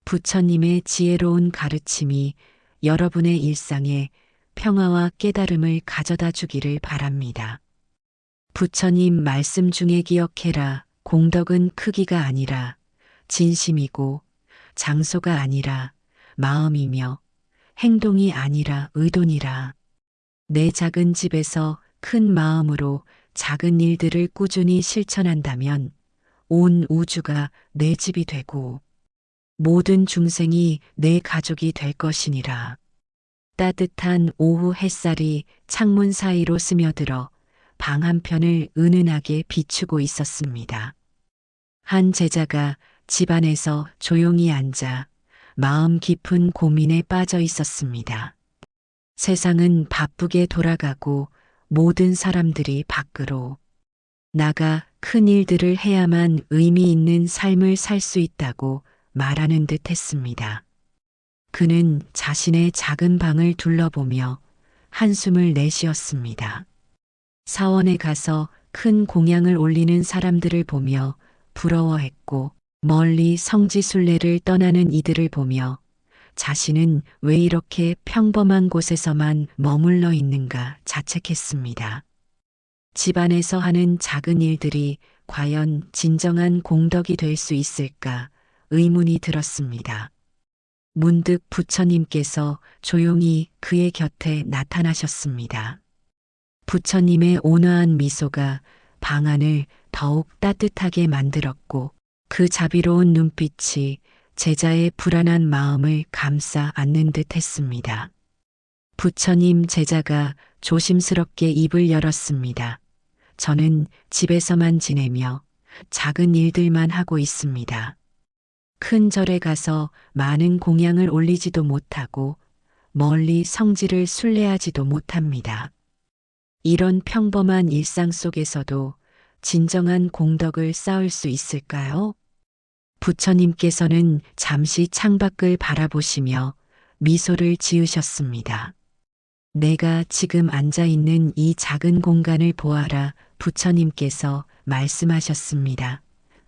부처님의 지혜로운 가르침이 여러분의 일상에 평화와 깨달음을 가져다 주기를 바랍니다. 부처님 말씀 중에 기억해라. 공덕은 크기가 아니라 진심이고 장소가 아니라 마음이며 행동이 아니라 의도니라. 내 작은 집에서 큰 마음으로 작은 일들을 꾸준히 실천한다면 온 우주가 내 집이 되고 모든 중생이 내 가족이 될 것이니라. 따뜻한 오후 햇살이 창문 사이로 스며들어 방 한편을 은은하게 비추고 있었습니다. 한 제자가 집안에서 조용히 앉아 마음 깊은 고민에 빠져 있었습니다. 세상은 바쁘게 돌아가고 모든 사람들이 밖으로 나가 큰 일들을 해야만 의미 있는 삶을 살 수 있다고 말하는 듯 했습니다. 그는 자신의 작은 방을 둘러보며 한숨을 내쉬었습니다. 사원에 가서 큰 공양을 올리는 사람들을 보며 부러워했고 멀리 성지순례를 떠나는 이들을 보며 자신은 왜 이렇게 평범한 곳에서만 머물러 있는가 자책했습니다. 집안에서 하는 작은 일들이 과연 진정한 공덕이 될 수 있을까 의문이 들었습니다. 문득 부처님께서 조용히 그의 곁에 나타나셨습니다. 부처님의 온화한 미소가 방 안을 더욱 따뜻하게 만들었고 그 자비로운 눈빛이 제자의 불안한 마음을 감싸 안는 듯 했습니다. 부처님 제자가 조심스럽게 입을 열었습니다. 저는 집에서만 지내며 작은 일들만 하고 있습니다. 큰 절에 가서 많은 공양을 올리지도 못하고 멀리 성지를 순례하지도 못합니다. 이런 평범한 일상 속에서도 진정한 공덕을 쌓을 수 있을까요? 부처님께서는 잠시 창밖을 바라보시며 미소를 지으셨습니다. 내가 지금 앉아 있는 이 작은 공간을 보아라. 부처님께서 말씀하셨습니다.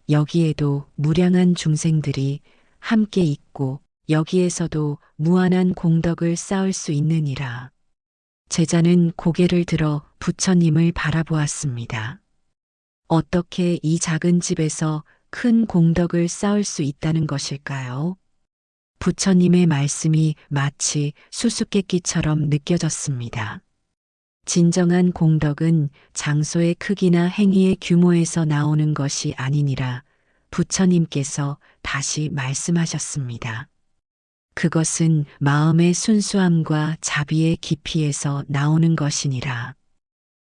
여기에도 무량한 중생들이 함께 있고 여기에서도 무한한 공덕을 쌓을 수 있느니라. 제자는 고개를 들어 부처님을 바라보았습니다. 어떻게 이 작은 집에서 큰 공덕을 쌓을 수 있다는 것일까요? 부처님의 말씀이 마치 수수께끼처럼 느껴졌습니다. 진정한 공덕은 장소의 크기나 행위의 규모에서 나오는 것이 아니니라 부처님께서 다시 말씀하셨습니다. 그것은 마음의 순수함과 자비의 깊이에서 나오는 것이니라.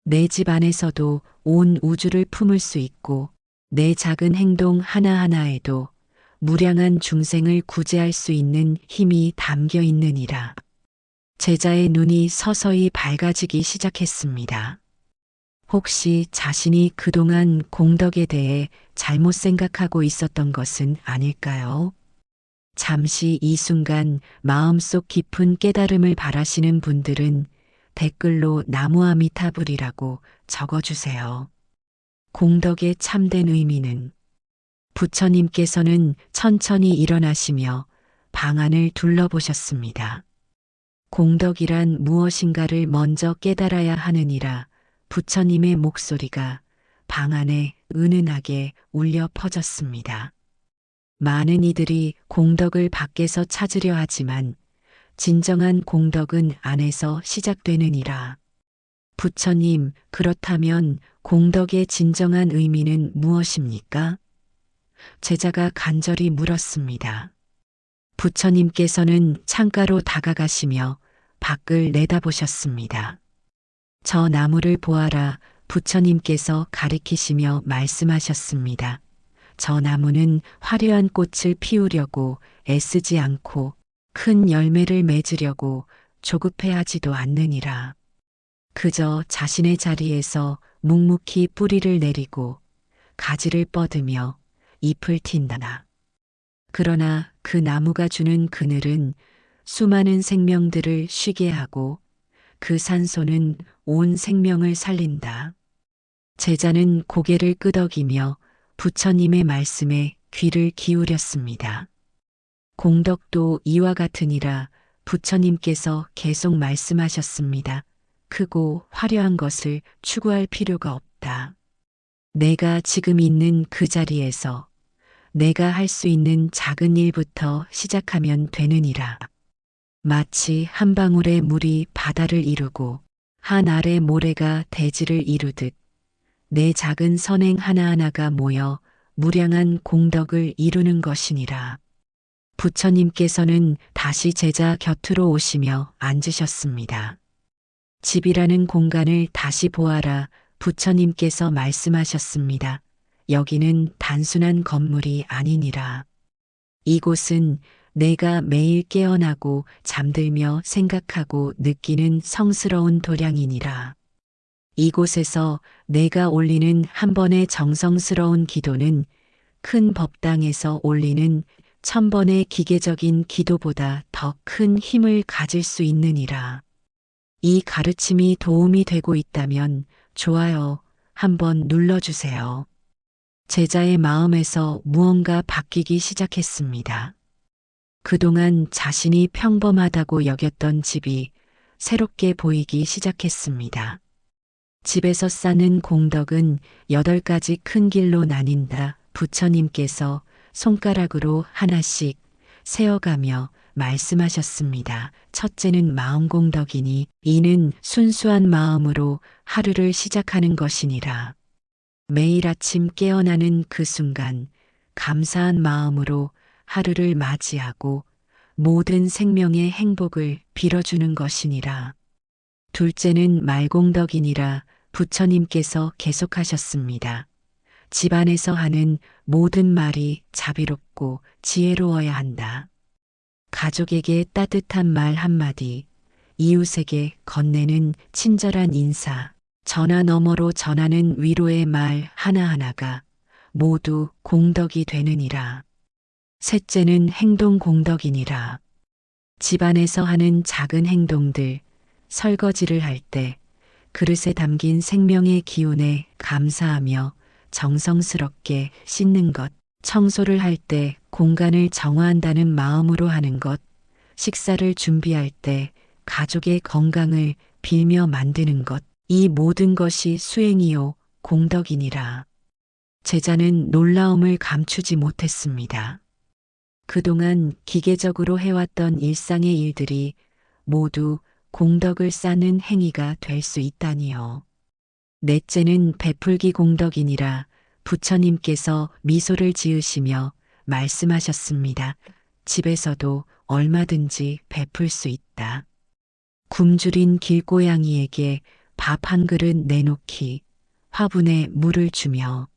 내 집 안에서도 온 우주를 품을 수 있고 내 작은 행동 하나하나에도 무량한 중생을 구제할 수 있는 힘이 담겨 있느니라. 제자의 눈이 서서히 밝아지기 시작했습니다. 혹시 자신이 그동안 공덕에 대해 잘못 생각하고 있었던 것은 아닐까요? 잠시 이 순간 마음속 깊은 깨달음을 바라시는 분들은 댓글로 나무아미타불이라고 적어주세요. 공덕의 참된 의미는 부처님께서는 천천히 일어나시며 방 안을 둘러보셨습니다. 공덕이란 무엇인가를 먼저 깨달아야 하느니라 부처님의 목소리가 방 안에 은은하게 울려 퍼졌습니다. 많은 이들이 공덕을 밖에서 찾으려 하지만 진정한 공덕은 안에서 시작되느니라. 부처님, 그렇다면 공덕의 진정한 의미는 무엇입니까? 제자가 간절히 물었습니다. 부처님께서는 창가로 다가가시며 밖을 내다보셨습니다. 저 나무를 보아라. 부처님께서 가리키시며 말씀하셨습니다. 저 나무는 화려한 꽃을 피우려고 애쓰지 않고 큰 열매를 맺으려고 조급해하지도 않느니라. 그저 자신의 자리에서 묵묵히 뿌리를 내리고 가지를 뻗으며 잎을 튄다나. 그러나 그 나무가 주는 그늘은 수많은 생명들을 쉬게 하고 그 산소는 온 생명을 살린다. 제자는 고개를 끄덕이며 부처님의 말씀에 귀를 기울였습니다. 공덕도 이와 같으니라. 부처님께서 계속 말씀하셨습니다. 크고 화려한 것을 추구할 필요가 없다. 내가 지금 있는 그 자리에서 내가 할 수 있는 작은 일부터 시작하면 되느니라. 마치 한 방울의 물이 바다를 이루고 한 알의 모래가 대지를 이루듯 내 작은 선행 하나하나가 모여 무량한 공덕을 이루는 것이니라. 부처님께서는 다시 제자 곁으로 오시며 앉으셨습니다. 집이라는 공간을 다시 보아라. 부처님께서 말씀하셨습니다. 여기는 단순한 건물이 아니니라. 이곳은 내가 매일 깨어나고 잠들며 생각하고 느끼는 성스러운 도량이니라. 이곳에서 내가 올리는 한 번의 정성스러운 기도는 큰 법당에서 올리는 1000번의 기계적인 기도보다 더 큰 힘을 가질 수 있느니라. 이 가르침이 도움이 되고 있다면 좋아요 한번 눌러주세요. 제자의 마음에서 무언가 바뀌기 시작했습니다. 그동안 자신이 평범하다고 여겼던 집이 새롭게 보이기 시작했습니다. 집에서 쌓는 공덕은 8가지 큰 길로 나뉜다. 부처님께서 손가락으로 하나씩 세어가며 말씀하셨습니다. 첫째는 마음 공덕이니 이는 순수한 마음으로 하루를 시작하는 것이니라. 매일 아침 깨어나는 그 순간 감사한 마음으로 하루를 맞이하고 모든 생명의 행복을 빌어주는 것이니라. 둘째는 말공덕이니라. 부처님께서 계속하셨습니다. 집안에서 하는 모든 말이 자비롭고 지혜로워야 한다. 가족에게 따뜻한 말 한마디, 이웃에게 건네는 친절한 인사, 전화 너머로 전하는 위로의 말 하나하나가 모두 공덕이 되느니라. 셋째는 행동 공덕이니라. 집안에서 하는 작은 행동들, 설거지를 할 때 그릇에 담긴 생명의 기운에 감사하며 정성스럽게 씻는 것, 청소를 할 때 공간을 정화한다는 마음으로 하는 것, 식사를 준비할 때 가족의 건강을 빌며 만드는 것, 이 모든 것이 수행이요 공덕이니라. 제자는 놀라움을 감추지 못했습니다. 그동안 기계적으로 해왔던 일상의 일들이 모두 공덕을 쌓는 행위가 될 수 있다니요. 넷째는 베풀기 공덕이니라. 부처님께서 미소를 지으시며 말씀하셨습니다. 집에서도 얼마든지 베풀 수 있다. 굶주린 길고양이에게 밥 한 그릇 내놓기, 화분에 물을 주며,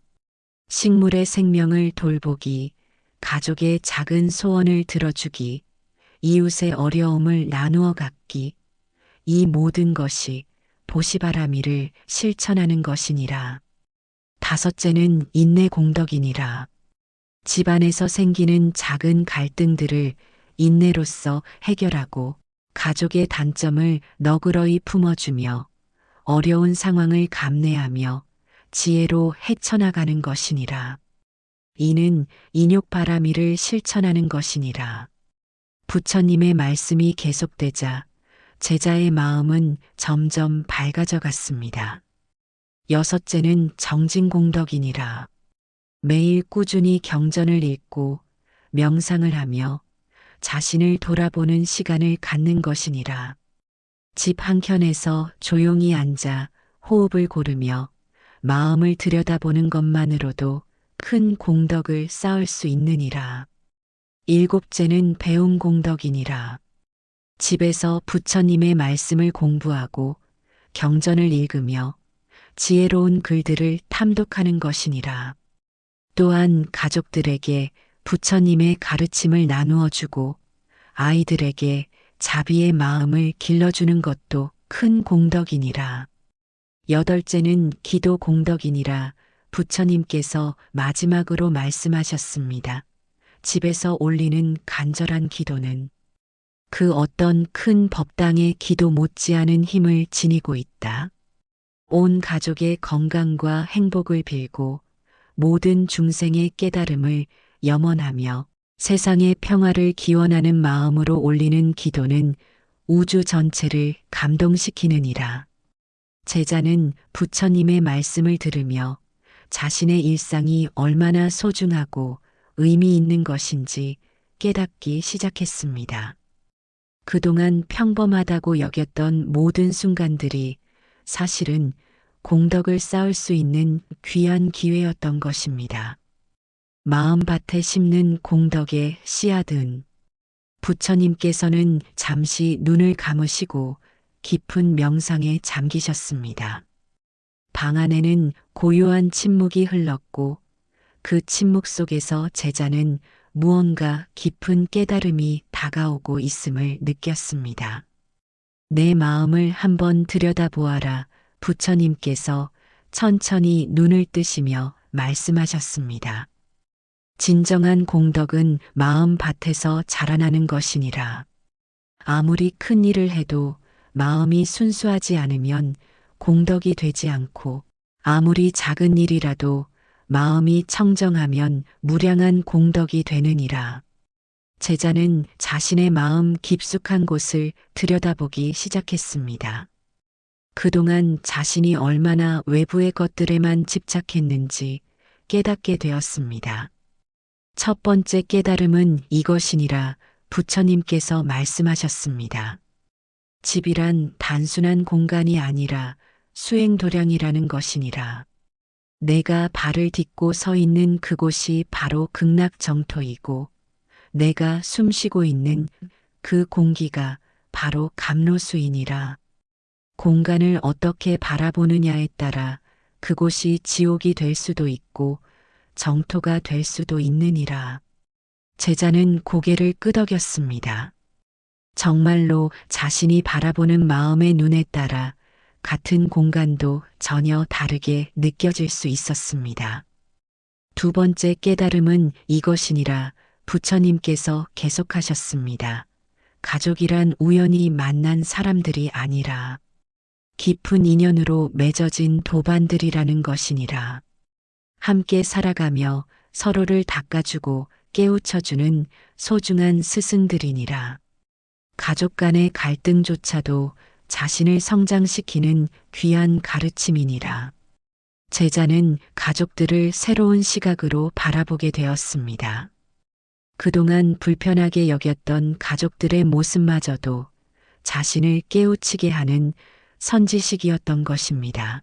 식물의 생명을 돌보기, 가족의 작은 소원을 들어주기, 이웃의 어려움을 나누어 갖기, 이 모든 것이 보시바라미를 실천하는 것이니라. 다섯째는 인내 공덕이니라. 집안에서 생기는 작은 갈등들을 인내로써 해결하고 가족의 단점을 너그러이 품어주며 어려운 상황을 감내하며 지혜로 헤쳐나가는 것이니라. 이는 인욕바라미를 실천하는 것이니라. 부처님의 말씀이 계속되자 제자의 마음은 점점 밝아져 갔습니다. 여섯째는 정진공덕이니라. 매일 꾸준히 경전을 읽고 명상을 하며 자신을 돌아보는 시간을 갖는 것이니라. 집 한켠에서 조용히 앉아 호흡을 고르며 마음을 들여다보는 것만으로도 큰 공덕을 쌓을 수 있느니라. 일곱째는 배움 공덕이니라. 집에서 부처님의 말씀을 공부하고 경전을 읽으며 지혜로운 글들을 탐독하는 것이니라. 또한 가족들에게 부처님의 가르침을 나누어 주고 아이들에게 자비의 마음을 길러주는 것도 큰 공덕이니라. 여덟째는 기도 공덕이니라. 부처님께서 마지막으로 말씀하셨습니다. 집에서 올리는 간절한 기도는 그 어떤 큰 법당의 기도 못지않은 힘을 지니고 있다. 온 가족의 건강과 행복을 빌고 모든 중생의 깨달음을 염원하며 세상의 평화를 기원하는 마음으로 올리는 기도는 우주 전체를 감동시키느니라. 제자는 부처님의 말씀을 들으며 자신의 일상이 얼마나 소중하고 의미 있는 것인지 깨닫기 시작했습니다. 그동안 평범하다고 여겼던 모든 순간들이 사실은 공덕을 쌓을 수 있는 귀한 기회였던 것입니다. 마음밭에 심는 공덕의 씨앗은 부처님께서는 잠시 눈을 감으시고 깊은 명상에 잠기셨습니다. 방 안에는 고요한 침묵이 흘렀고 그 침묵 속에서 제자는 무언가 깊은 깨달음이 다가오고 있음을 느꼈습니다. 내 마음을 한번 들여다보아라. 부처님께서 천천히 눈을 뜨시며 말씀하셨습니다. 진정한 공덕은 마음 밭에서 자라나는 것이니라. 아무리 큰 일을 해도 마음이 순수하지 않으면 공덕이 되지 않고 아무리 작은 일이라도 마음이 청정하면 무량한 공덕이 되느니라. 제자는 자신의 마음 깊숙한 곳을 들여다보기 시작했습니다. 그동안 자신이 얼마나 외부의 것들에만 집착했는지 깨닫게 되었습니다. 첫 번째 깨달음은 이것이니라. 부처님께서 말씀하셨습니다. 집이란 단순한 공간이 아니라 수행도량이라는 것이니라. 내가 발을 딛고 서 있는 그곳이 바로 극락정토이고 내가 숨쉬고 있는 그 공기가 바로 감로수이니라. 공간을 어떻게 바라보느냐에 따라 그곳이 지옥이 될 수도 있고 정토가 될 수도 있느니라. 제자는 고개를 끄덕였습니다. 정말로 자신이 바라보는 마음의 눈에 따라 같은 공간도 전혀 다르게 느껴질 수 있었습니다. 두 번째 깨달음은 이것이니라. 부처님께서 계속하셨습니다. 가족이란 우연히 만난 사람들이 아니라 깊은 인연으로 맺어진 도반들이라는 것이니라. 함께 살아가며 서로를 닦아주고 깨우쳐주는 소중한 스승들이니라. 가족 간의 갈등조차도 자신을 성장시키는 귀한 가르침이니라. 제자는 가족들을 새로운 시각으로 바라보게 되었습니다. 그동안 불편하게 여겼던 가족들의 모습마저도 자신을 깨우치게 하는 선지식이었던 것입니다.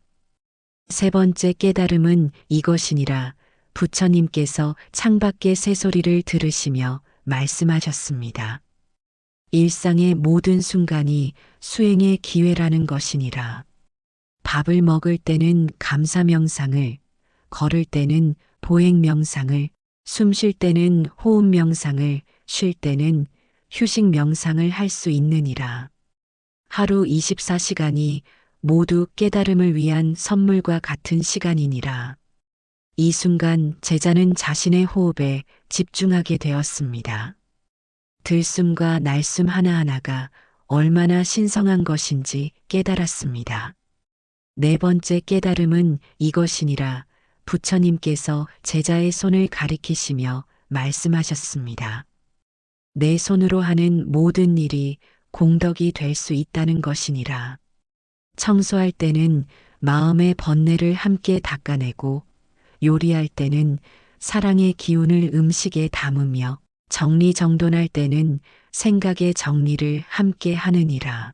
세 번째 깨달음은 이것이니라. 부처님께서 창밖의 새소리를 들으시며 말씀하셨습니다. 일상의 모든 순간이 수행의 기회라는 것이니라. 밥을 먹을 때는 감사 명상을, 걸을 때는 보행 명상을, 숨 쉴 때는 호흡 명상을, 쉴 때는 휴식 명상을 할 수 있느니라. 하루 24시간이 모두 깨달음을 위한 선물과 같은 시간이니라. 이 순간 제자는 자신의 호흡에 집중하게 되었습니다. 들숨과 날숨 하나하나가 얼마나 신성한 것인지 깨달았습니다. 네 번째 깨달음은 이것이니라. 부처님께서 제자의 손을 가리키시며 말씀하셨습니다. 내 손으로 하는 모든 일이 공덕이 될 수 있다는 것이니라. 청소할 때는 마음의 번뇌를 함께 닦아내고 요리할 때는 사랑의 기운을 음식에 담으며 정리정돈할 때는 생각의 정리를 함께 하느니라.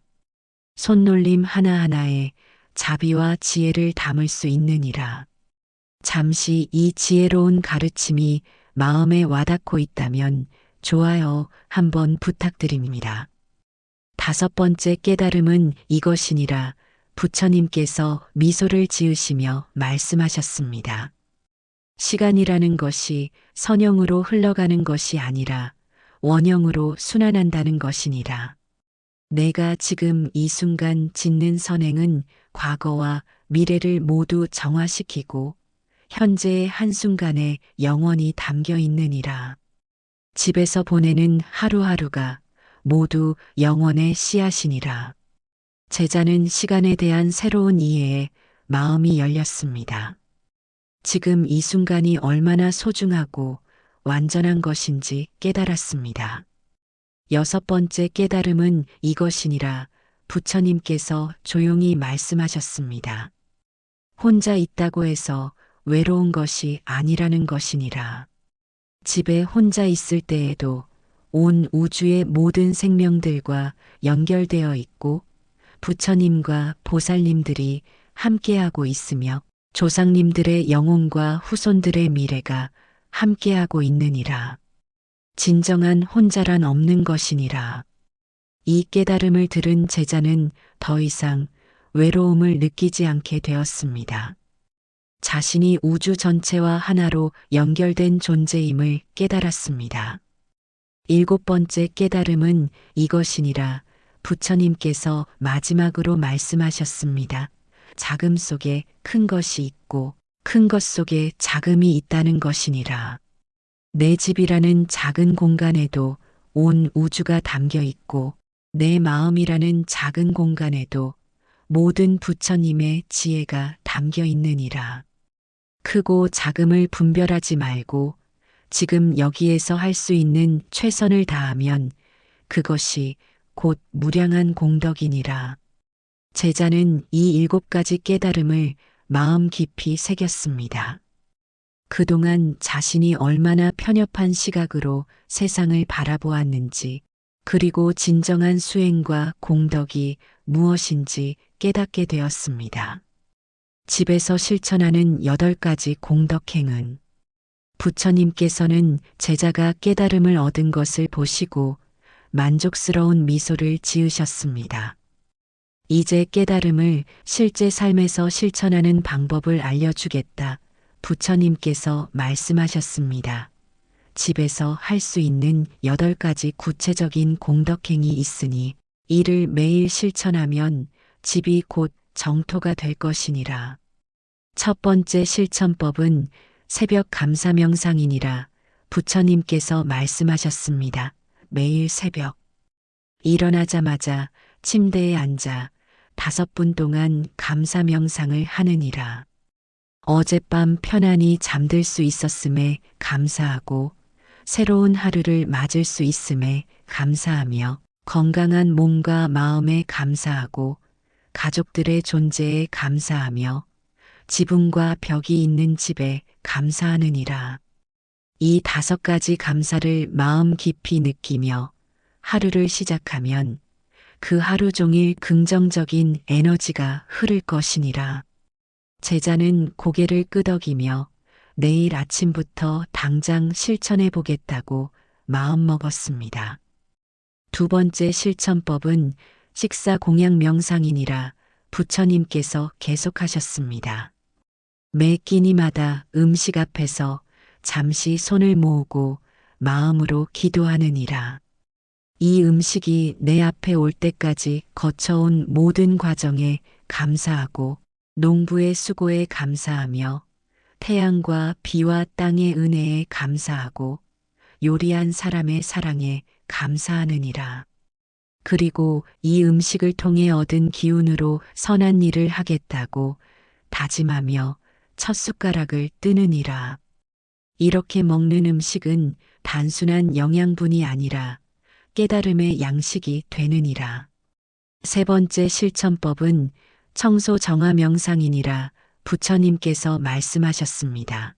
손놀림 하나하나에 자비와 지혜를 담을 수 있느니라. 잠시 이 지혜로운 가르침이 마음에 와닿고 있다면 좋아요 한번 부탁드립니다. 다섯 번째 깨달음은 이것이니라. 부처님께서 미소를 지으시며 말씀하셨습니다. 시간이라는 것이 선형으로 흘러가는 것이 아니라 원형으로 순환한다는 것이니라. 내가 지금 이 순간 짓는 선행은 과거와 미래를 모두 정화시키고 현재의 한순간에 영원히 담겨 있느니라. 집에서 보내는 하루하루가 모두 영원의 씨앗이니라. 제자는 시간에 대한 새로운 이해에 마음이 열렸습니다. 지금 이 순간이 얼마나 소중하고 완전한 것인지 깨달았습니다. 여섯 번째 깨달음은 이것이니라 부처님께서 조용히 말씀하셨습니다. 혼자 있다고 해서 외로운 것이 아니라는 것이니라. 집에 혼자 있을 때에도 온 우주의 모든 생명들과 연결되어 있고 부처님과 보살님들이 함께하고 있으며 조상님들의 영혼과 후손들의 미래가 함께하고 있느니라. 진정한 혼자란 없는 것이니라. 이 깨달음을 들은 제자는 더 이상 외로움을 느끼지 않게 되었습니다. 자신이 우주 전체와 하나로 연결된 존재임을 깨달았습니다. 일곱 번째 깨달음은 이것이니라 부처님께서 마지막으로 말씀하셨습니다. 작음 속에 큰 것이 있고 큰 것 속에 작음이 있다는 것이니라. 내 집이라는 작은 공간에도 온 우주가 담겨 있고 내 마음이라는 작은 공간에도 모든 부처님의 지혜가 담겨 있느니라. 크고 작음을 분별하지 말고 지금 여기에서 할 수 있는 최선을 다하면 그것이 곧 무량한 공덕이니라. 제자는 이 일곱 가지 깨달음을 마음 깊이 새겼습니다. 그동안 자신이 얼마나 편협한 시각으로 세상을 바라보았는지, 그리고 진정한 수행과 공덕이 무엇인지 깨닫게 되었습니다. 집에서 실천하는 8가지 공덕행은 부처님께서는 제자가 깨달음을 얻은 것을 보시고 만족스러운 미소를 지으셨습니다. 이제 깨달음을 실제 삶에서 실천하는 방법을 알려주겠다. 부처님께서 말씀하셨습니다. 집에서 할 수 있는 8가지 구체적인 공덕행이 있으니 이를 매일 실천하면 집이 곧 정토가 될 것이니라. 첫 번째 실천법은 새벽 감사 명상이니라 부처님께서 말씀하셨습니다. 매일 새벽 일어나자마자 침대에 앉아 5분 동안 감사 명상을 하느니라. 어젯밤 편안히 잠들 수 있었음에 감사하고 새로운 하루를 맞을 수 있음에 감사하며 건강한 몸과 마음에 감사하고 가족들의 존재에 감사하며 지붕과 벽이 있는 집에 감사하느니라. 이 5가지 감사를 마음 깊이 느끼며 하루를 시작하면 그 하루 종일 긍정적인 에너지가 흐를 것이니라. 제자는 고개를 끄덕이며 내일 아침부터 당장 실천해 보겠다고 마음먹었습니다. 두 번째 실천법은 식사 공양 명상이니라 부처님께서 계속하셨습니다. 매 끼니마다 음식 앞에서 잠시 손을 모으고 마음으로 기도하느니라. 이 음식이 내 앞에 올 때까지 거쳐온 모든 과정에 감사하고 농부의 수고에 감사하며 태양과 비와 땅의 은혜에 감사하고 요리한 사람의 사랑에 감사하느니라. 그리고 이 음식을 통해 얻은 기운으로 선한 일을 하겠다고 다짐하며 첫 숟가락을 뜨느니라. 이렇게 먹는 음식은 단순한 영양분이 아니라 깨달음의 양식이 되느니라. 세 번째 실천법은 청소 정화 명상이니라 부처님께서 말씀하셨습니다.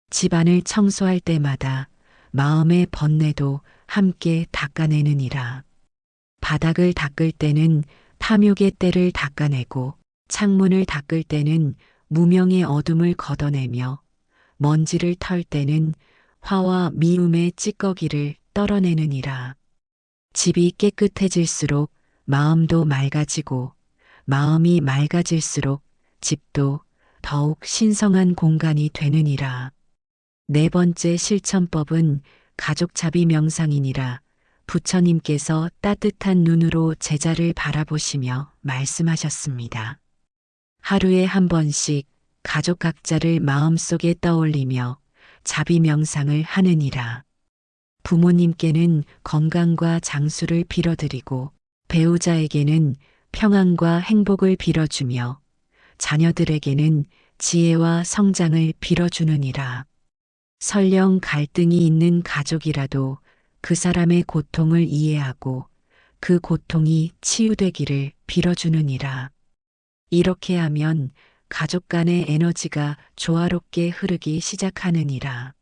집안을 청소할 때마다 마음의 번뇌도 함께 닦아내느니라. 바닥을 닦을 때는 탐욕의 때를 닦아내고 창문을 닦을 때는 무명의 어둠을 걷어내며 먼지를 털 때는 화와 미움의 찌꺼기를 떨어내느니라. 집이 깨끗해질수록 마음도 맑아지고 마음이 맑아질수록 집도 더욱 신성한 공간이 되느니라. 네 번째 실천법은 가족 자비 명상이니라 부처님께서 따뜻한 눈으로 제자를 바라보시며 말씀하셨습니다. 하루에 한 번씩 가족 각자를 마음속에 떠올리며 자비 명상을 하느니라. 부모님께는 건강과 장수를 빌어드리고 배우자에게는 평안과 행복을 빌어주며 자녀들에게는 지혜와 성장을 빌어주느니라. 설령 갈등이 있는 가족이라도 그 사람의 고통을 이해하고 그 고통이 치유되기를 빌어주느니라. 이렇게 하면 가족 간의 에너지가 조화롭게 흐르기 시작하느니라.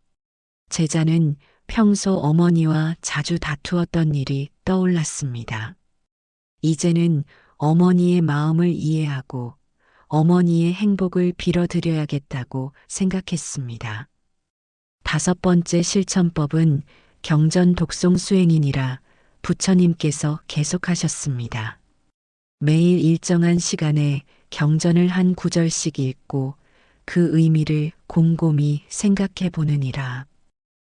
제자는 평소 어머니와 자주 다투었던 일이 떠올랐습니다. 이제는 어머니의 마음을 이해하고 어머니의 행복을 빌어드려야겠다고 생각했습니다. 5번째 실천법은 경전 독송 수행이니라 부처님께서 계속하셨습니다. 매일 일정한 시간에 경전을 한 구절씩 읽고 그 의미를 곰곰이 생각해 보느니라.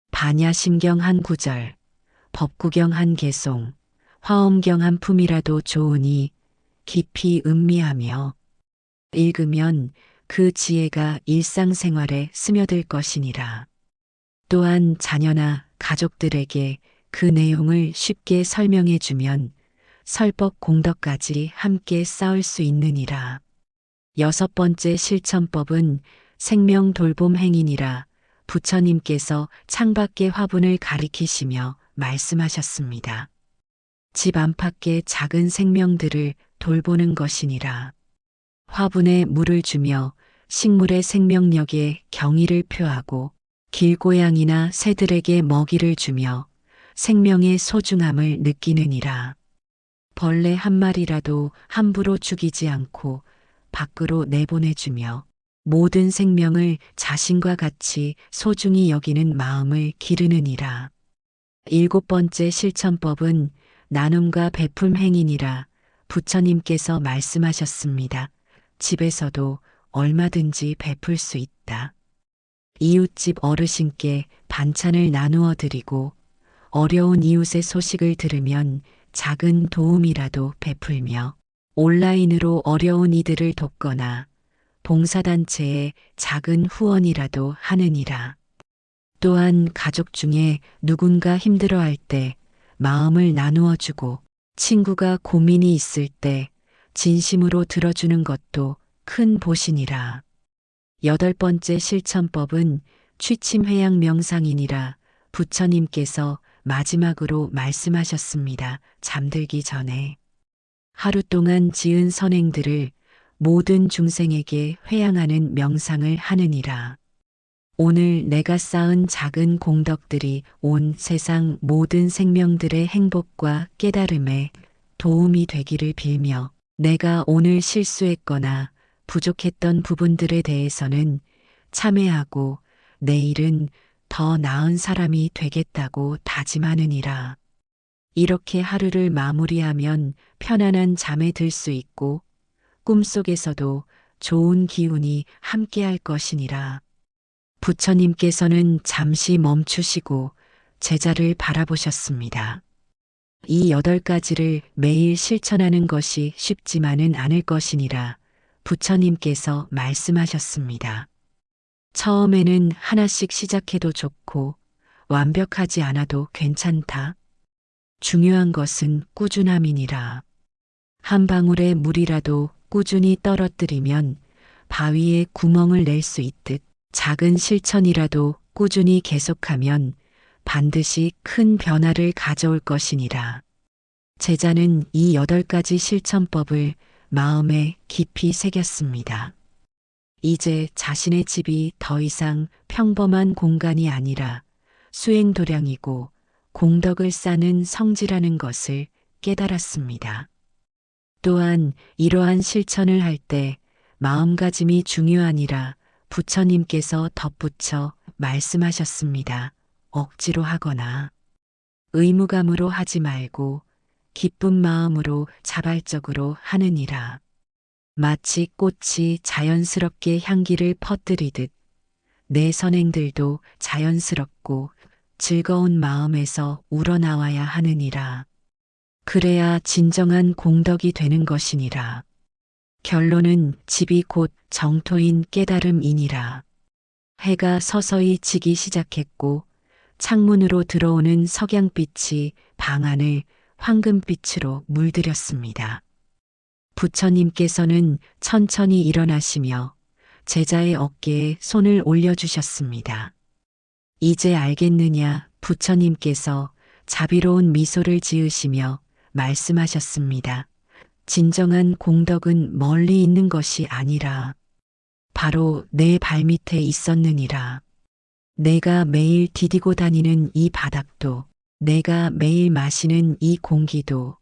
반야심경 한 구절, 법구경 한 개송, 화엄경 한 품이라도 좋으니 깊이 음미하며 읽으면 그 지혜가 일상생활에 스며들 것이니라. 또한 자녀나 가족들에게 그 내용을 쉽게 설명해 주면 설법 공덕까지 함께 쌓을 수 있느니라. 6번째 실천법은 생명 돌봄 행위니라 부처님께서 창밖의 화분을 가리키시며 말씀하셨습니다. 집 안팎의 작은 생명들을 돌보는 것이니라. 화분에 물을 주며 식물의 생명력에 경의를 표하고 길고양이나 새들에게 먹이를 주며 생명의 소중함을 느끼느니라. 벌레 한 마리라도 함부로 죽이지 않고 밖으로 내보내주며 모든 생명을 자신과 같이 소중히 여기는 마음을 기르느니라. 7번째 실천법은 나눔과 베품 행위니라 부처님께서 말씀하셨습니다. 집에서도 얼마든지 베풀 수 있다. 이웃집 어르신께 반찬을 나누어 드리고 어려운 이웃의 소식을 들으면 작은 도움이라도 베풀며 온라인으로 어려운 이들을 돕거나 봉사단체에 작은 후원이라도 하느니라. 또한 가족 중에 누군가 힘들어할 때 마음을 나누어 주고 친구가 고민이 있을 때 진심으로 들어주는 것도 큰 보신이라. 8번째 실천법은 취침회양 명상이니라 부처님께서 마지막으로 말씀하셨습니다. 잠들기 전에 하루 동안 지은 선행들을 모든 중생에게 회양하는 명상을 하느니라. 오늘 내가 쌓은 작은 공덕들이 온 세상 모든 생명들의 행복과 깨달음에 도움이 되기를 빌며 내가 오늘 실수했거나 부족했던 부분들에 대해서는 참회하고 내일은 더 나은 사람이 되겠다고 다짐하느니라. 이렇게 하루를 마무리하면 편안한 잠에 들 수 있고 꿈속에서도 좋은 기운이 함께할 것이니라. 부처님께서는 잠시 멈추시고 제자를 바라보셨습니다. 이 8가지를 매일 실천하는 것이 쉽지만은 않을 것이니라 부처님께서 말씀하셨습니다. 처음에는 하나씩 시작해도 좋고 완벽하지 않아도 괜찮다. 중요한 것은 꾸준함이니라. 한 방울의 물이라도 꾸준히 떨어뜨리면 바위에 구멍을 낼 수 있듯 작은 실천이라도 꾸준히 계속하면 반드시 큰 변화를 가져올 것이니라. 제자는 이 8가지 실천법을 마음에 깊이 새겼습니다. 이제 자신의 집이 더 이상 평범한 공간이 아니라 수행도량이고 공덕을 쌓는 성지라는 것을 깨달았습니다. 또한 이러한 실천을 할 때 마음가짐이 중요하니라 부처님께서 덧붙여 말씀하셨습니다. 억지로 하거나 의무감으로 하지 말고 기쁜 마음으로 자발적으로 하느니라. 마치 꽃이 자연스럽게 향기를 퍼뜨리듯 내 선행들도 자연스럽고 즐거운 마음에서 우러나와야 하느니라. 그래야 진정한 공덕이 되는 것이니라. 결론은 집이 곧 정토인 깨달음이니라. 해가 서서히 지기 시작했고 창문으로 들어오는 석양빛이 방 안을 황금빛으로 물들였습니다. 부처님께서는 천천히 일어나시며 제자의 어깨에 손을 올려주셨습니다. 이제 알겠느냐? 부처님께서 자비로운 미소를 지으시며 말씀하셨습니다. 진정한 공덕은 멀리 있는 것이 아니라 바로 내 발밑에 있었느니라. 내가 매일 디디고 다니는 이 바닥도, 내가 매일 마시는 이 공기도,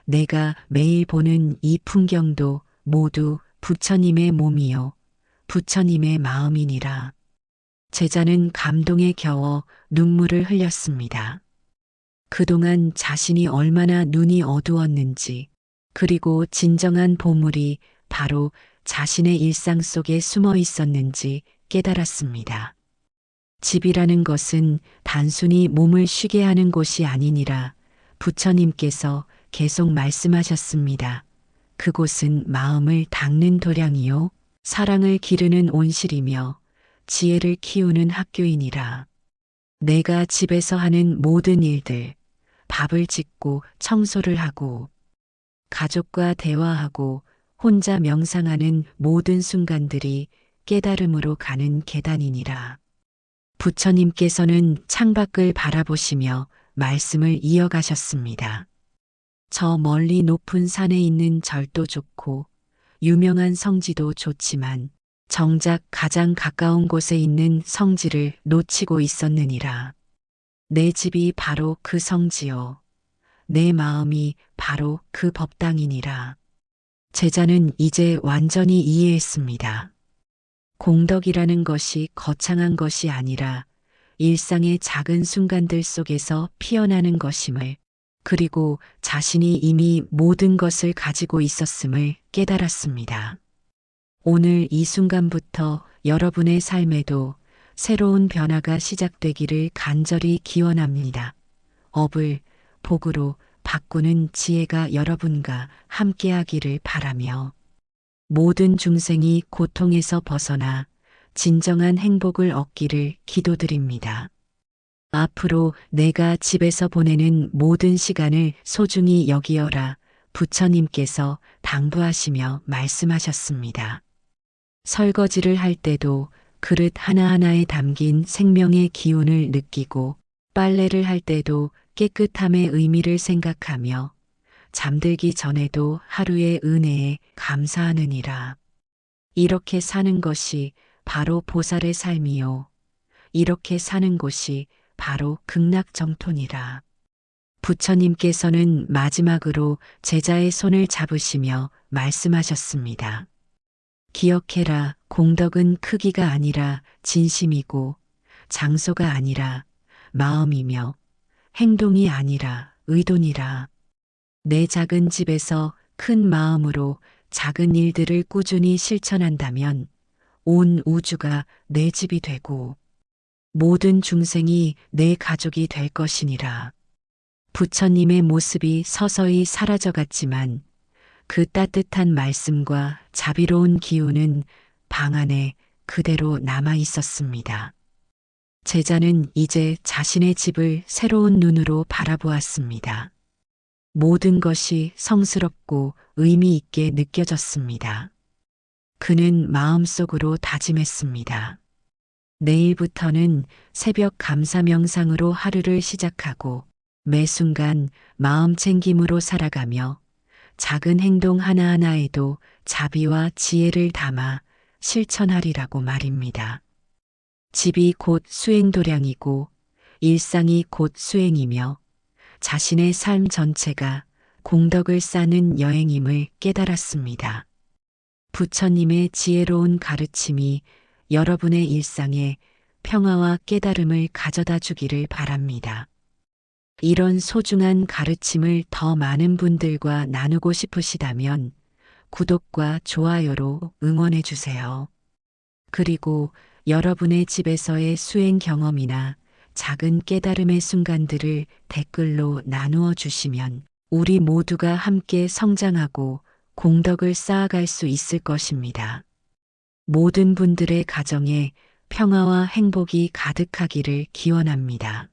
내가 매일 보는 이 풍경도 모두 부처님의 몸이요, 부처님의 마음이니라. 제자는 감동에 겨워 눈물을 흘렸습니다. 그동안 자신이 얼마나 눈이 어두웠는지, 그리고 진정한 보물이 바로 자신의 일상 속에 숨어 있었는지 깨달았습니다. 집이라는 것은 단순히 몸을 쉬게 하는 곳이 아니니라 부처님께서 계속 말씀하셨습니다. 그곳은 마음을 닦는 도량이요, 사랑을 기르는 온실이며 지혜를 키우는 학교이니라. 내가 집에서 하는 모든 일들, 밥을 짓고 청소를 하고 가족과 대화하고 혼자 명상하는 모든 순간들이 깨달음으로 가는 계단이니라. 부처님께서는 창밖을 바라보시며 말씀을 이어가셨습니다. 저 멀리 높은 산에 있는 절도 좋고 유명한 성지도 좋지만 정작 가장 가까운 곳에 있는 성지를 놓치고 있었느니라. 내 집이 바로 그 성지요, 내 마음이 바로 그 법당이니라. 제자는 이제 완전히 이해했습니다. 공덕이라는 것이 거창한 것이 아니라 일상의 작은 순간들 속에서 피어나는 것임을, 그리고 자신이 이미 모든 것을 가지고 있었음을 깨달았습니다. 오늘 이 순간부터 여러분의 삶에도 새로운 변화가 시작되기를 간절히 기원합니다. 업을 복으로 바꾸는 지혜가 여러분과 함께하기를 바라며 모든 중생이 고통에서 벗어나 진정한 행복을 얻기를 기도드립니다. 앞으로 내가 집에서 보내는 모든 시간을 소중히 여기어라 부처님께서 당부하시며 말씀하셨습니다. 설거지를 할 때도 그릇 하나하나에 담긴 생명의 기운을 느끼고, 빨래를 할 때도 깨끗함의 의미를 생각하며 잠들기 전에도 하루의 은혜에 감사하느니라. 이렇게 사는 것이 바로 보살의 삶이요, 이렇게 사는 곳이 바로 극락정토니라. 부처님께서는 마지막으로 제자의 손을 잡으시며 말씀하셨습니다. 기억해라, 공덕은 크기가 아니라 진심이고, 장소가 아니라 마음이며, 행동이 아니라 의도니라. 내 작은 집에서 큰 마음으로 작은 일들을 꾸준히 실천한다면 온 우주가 내 집이 되고 모든 중생이 내 가족이 될 것이니라. 부처님의 모습이 서서히 사라져갔지만 그 따뜻한 말씀과 자비로운 기운은 방 안에 그대로 남아 있었습니다. 제자는 이제 자신의 집을 새로운 눈으로 바라보았습니다. 모든 것이 성스럽고 의미 있게 느껴졌습니다. 그는 마음속으로 다짐했습니다. 내일부터는 새벽 감사 명상으로 하루를 시작하고 매 순간 마음 챙김으로 살아가며 작은 행동 하나하나에도 자비와 지혜를 담아 실천하리라고 말입니다. 집이 곧 수행도량이고 일상이 곧 수행이며 자신의 삶 전체가 공덕을 쌓는 여행임을 깨달았습니다. 부처님의 지혜로운 가르침이 여러분의 일상에 평화와 깨달음을 가져다 주기를 바랍니다. 이런 소중한 가르침을 더 많은 분들과 나누고 싶으시다면 구독과 좋아요로 응원해 주세요. 그리고 여러분의 집에서의 수행 경험이나 작은 깨달음의 순간들을 댓글로 나누어 주시면 우리 모두가 함께 성장하고 공덕을 쌓아갈 수 있을 것입니다. 모든 분들의 가정에 평화와 행복이 가득하기를 기원합니다.